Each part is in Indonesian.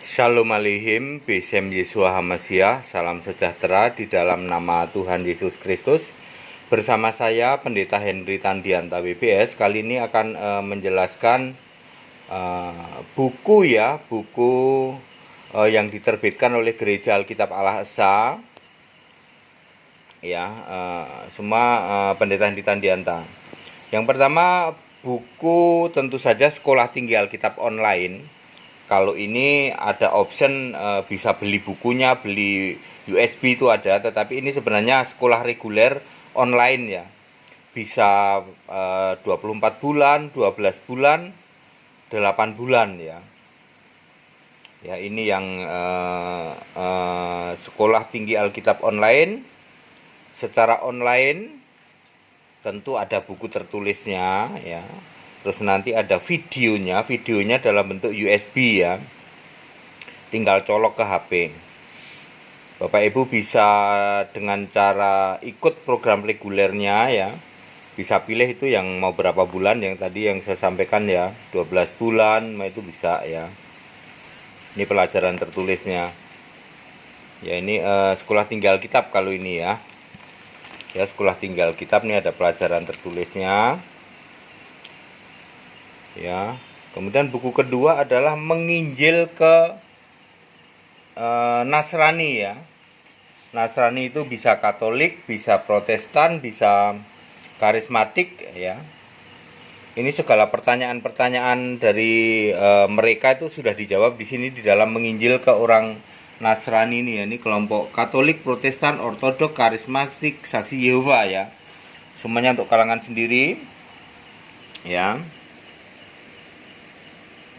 Shalom Aleichem, Besem Yeshua HaMashiach, salam sejahtera di dalam nama Tuhan Yesus Kristus. Bersama saya Pendeta Henry Tandianta WBS, kali ini akan menjelaskan buku yang diterbitkan oleh Gereja Alkitab Allah Esa. Semua Pendeta Henry Tandianta. Yang pertama, buku tentu saja Sekolah Tinggi Alkitab Online. Kalau ini ada option bisa beli bukunya, beli USB itu ada, tetapi ini sebenarnya sekolah reguler online ya. Bisa 24 bulan, 12 bulan, 8 bulan ya. Ya, ini yang Sekolah Tinggi Alkitab Online. Secara online tentu ada buku tertulisnya ya. Terus nanti ada videonya dalam bentuk USB ya. Tinggal colok ke HP. Bapak Ibu bisa dengan cara ikut program regulernya ya. Bisa pilih itu yang mau berapa bulan, yang tadi yang saya sampaikan ya, 12 bulan, itu bisa ya. Ini pelajaran tertulisnya. Ya, ini Sekolah Tinggi Alkitab kalau ini ya. Ya, Sekolah Tinggi Alkitab ini ada pelajaran tertulisnya. Ya, kemudian buku kedua adalah menginjil ke Nasrani ya. Nasrani itu bisa Katolik, bisa Protestan, bisa karismatik ya. Ini segala pertanyaan-pertanyaan dari mereka itu sudah dijawab di sini di dalam menginjil ke orang Nasrani ini ya. Ini kelompok Katolik, Protestan, Ortodok, karismatik, saksi Yehova ya. Semuanya untuk kalangan sendiri. Ya.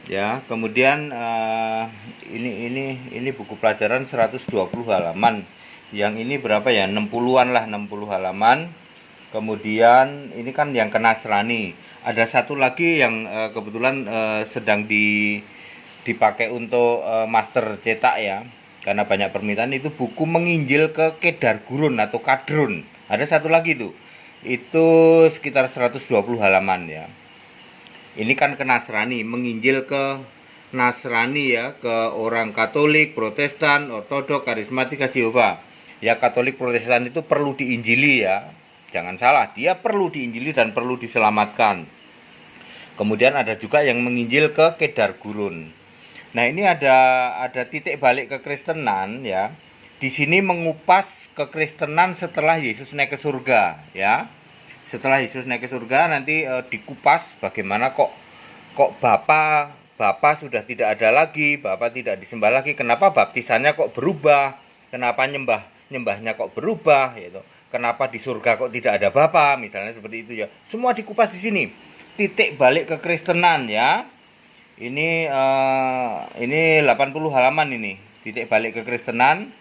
Ya, kemudian ini buku pelajaran 120 halaman. Yang ini berapa ya? 60-an lah, 60 halaman. Kemudian ini kan yang ke Nasrani. Ada satu lagi yang kebetulan sedang dipakai untuk master cetak ya. Karena banyak permintaan, itu buku menginjil ke Kedar Gurun atau Kadrun. Ada satu lagi tuh. Itu sekitar 120 halaman ya. Ini kan ke Nasrani, menginjil ke Nasrani ya, ke orang Katolik, Protestan, Ortodok, karismatik, Yehova. Ya, Katolik, Protestan itu perlu diinjili ya. Jangan salah, dia perlu diinjili dan perlu diselamatkan. Kemudian ada juga yang menginjil ke Kedar Gurun. Nah, ini ada titik balik kekristenan ya. Di sini mengupas kekristenan setelah Yesus naik ke surga ya. Setelah Yesus naik ke surga nanti dikupas bagaimana kok Bapa sudah tidak ada lagi, Bapa tidak disembah lagi, kenapa baptisannya kok berubah, kenapa nyembahnya kok berubah gitu. Kenapa di surga kok tidak ada Bapa, misalnya seperti itu ya. Semua dikupas di sini. Titik balik kekristenan ya. Ini 80 halaman ini. Titik balik kekristenan,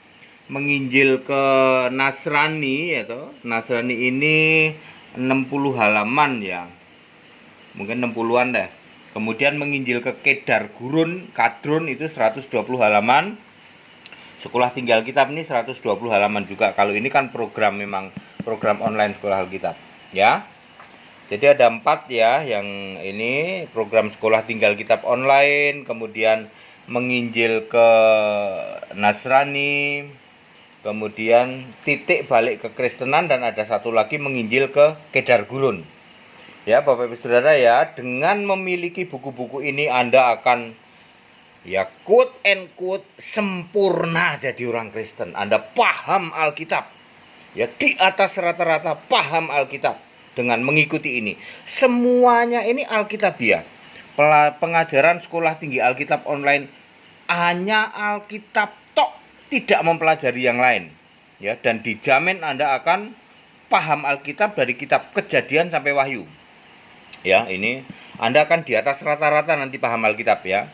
menginjil ke Nasrani ya toh. Nasrani ini 60 halaman ya, mungkin 60-an deh. Kemudian menginjil ke Kedar Gurun, Kadrun itu 120 halaman. Sekolah Tinggi Alkitab ini 120 halaman juga. Kalau ini kan memang program online Sekolah Alkitab ya. Jadi ada 4 ya, yang ini program Sekolah Tinggi Alkitab online, kemudian menginjil ke Nasrani, kemudian titik balik kekristenan, dan ada satu lagi menginjil ke Kedar Gurun. Ya, Bapak Ibu Saudara ya, dengan memiliki buku-buku ini Anda akan ya quote and quote sempurna jadi orang Kristen. Anda paham Alkitab. Ya, di atas rata-rata paham Alkitab dengan mengikuti ini. Semuanya ini Alkitabiah. Pengajaran Sekolah Tinggi Alkitab Online hanya Alkitab tok, tidak mempelajari yang lain ya, dan dijamin Anda akan paham Alkitab dari kitab Kejadian sampai Wahyu ya. Ini Anda akan di atas rata-rata nanti paham Alkitab ya.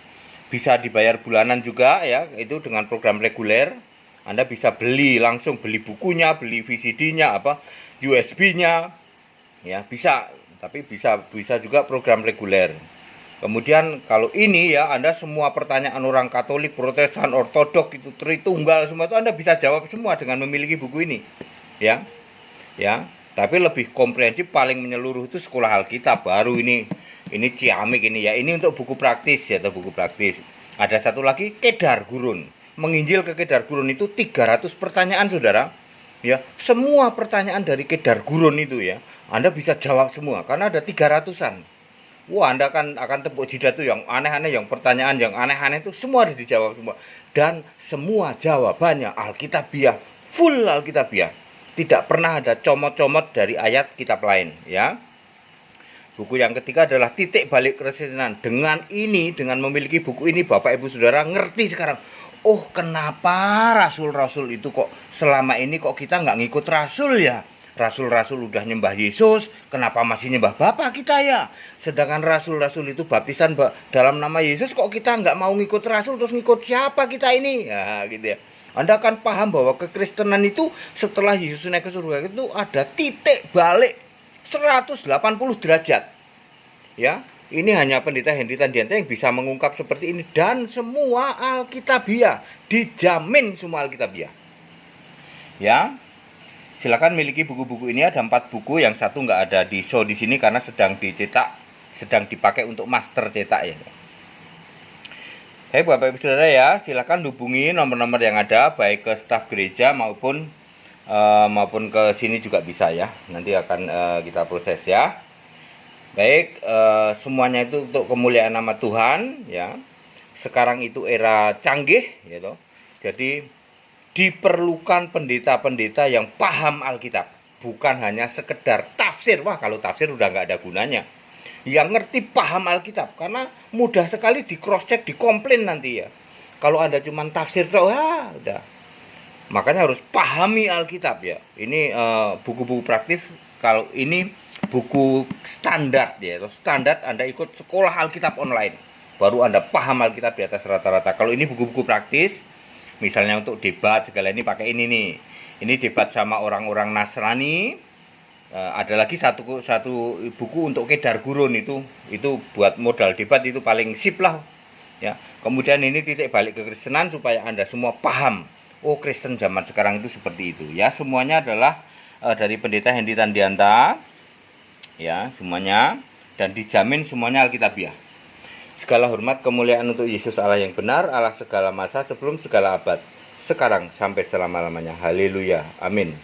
Bisa dibayar bulanan juga ya, itu dengan program reguler. Anda bisa langsung beli bukunya, beli VCD-nya, USB-nya ya, bisa. Tapi bisa juga program reguler. Kemudian kalau ini ya, Anda semua pertanyaan orang Katolik, Protestan, Ortodok itu Tritunggal semua itu Anda bisa jawab semua dengan memiliki buku ini. Ya. Ya, tapi lebih komprehensif, paling menyeluruh itu Sekolah Alkitab. Baru ini ciamik ini ya. Ini untuk buku praktis ya, atau buku praktis. Ada satu lagi Kedar Gurun. Menginjil ke Kedar Gurun itu 300 pertanyaan, Saudara. Ya, semua pertanyaan dari Kedar Gurun itu ya, Anda bisa jawab semua karena ada 300-an. Wah, Anda akan tepuk jidat tuh yang aneh-aneh, yang pertanyaan yang aneh-aneh itu semua dijawab semua. Dan semua jawabannya Alkitabiah, full Alkitabiah. Tidak pernah ada comot-comot dari ayat kitab lain, ya. Buku yang ketiga adalah Titik Balik Kekristenan. Dengan ini, dengan memiliki buku ini, Bapak Ibu Saudara ngerti sekarang. Oh, kenapa rasul-rasul itu kok selama ini kok kita nggak ngikut rasul ya? Rasul-rasul udah nyembah Yesus, kenapa masih nyembah Bapa kita ya? Sedangkan rasul-rasul itu baptisan dalam nama Yesus, kok kita nggak mau ngikut rasul, terus ngikut siapa kita ini? Ya, gitu ya. Anda akan paham bahwa kekristenan itu setelah Yesus naik ke surga itu ada titik balik 180 derajat. Ya, ini hanya pendeta Henry Tandianta yang bisa mengungkap seperti ini, dan semua Alkitabiah, dijamin semua Alkitabiah. Ya, silakan miliki buku-buku ini. Ada 4 buku, yang satu nggak ada di show di sini karena sedang dicetak, sedang dipakai untuk master cetak ya. Baik Bapak Ibu Saudara ya, silakan hubungi nomor-nomor yang ada baik ke staf gereja maupun ke sini juga bisa ya. Nanti akan kita proses ya. Baik, semuanya itu untuk kemuliaan nama Tuhan ya. Sekarang itu era canggih gitu. Jadi diperlukan pendeta-pendeta yang paham Alkitab, bukan hanya sekedar tafsir. Wah, kalau tafsir udah nggak ada gunanya. Yang ngerti paham Alkitab, karena mudah sekali di cross check, dikomplain nanti ya. Kalau Anda cuma tafsir udah. Makanya harus pahami Alkitab ya. Ini buku-buku praktis. Kalau ini buku standar ya, standar Anda ikut sekolah Alkitab online, baru Anda paham Alkitab di atas rata-rata. Kalau ini buku-buku praktis, misalnya untuk debat segala ini pakai ini nih. Ini debat sama orang-orang Nasrani. Ada lagi satu buku untuk Kedar Gurun, itu buat modal debat, itu paling sip lah ya. Kemudian ini Titik Balik Kekristenan, supaya Anda semua paham. Oh, Kristen zaman sekarang itu seperti itu ya. Semuanya adalah dari pendeta Henry Tandianta ya, semuanya, dan dijamin semuanya Alkitabiah. Segala hormat kemuliaan untuk Yesus Allah yang benar, Allah segala masa, sebelum segala abad, sekarang sampai selama-lamanya. Haleluya, amin.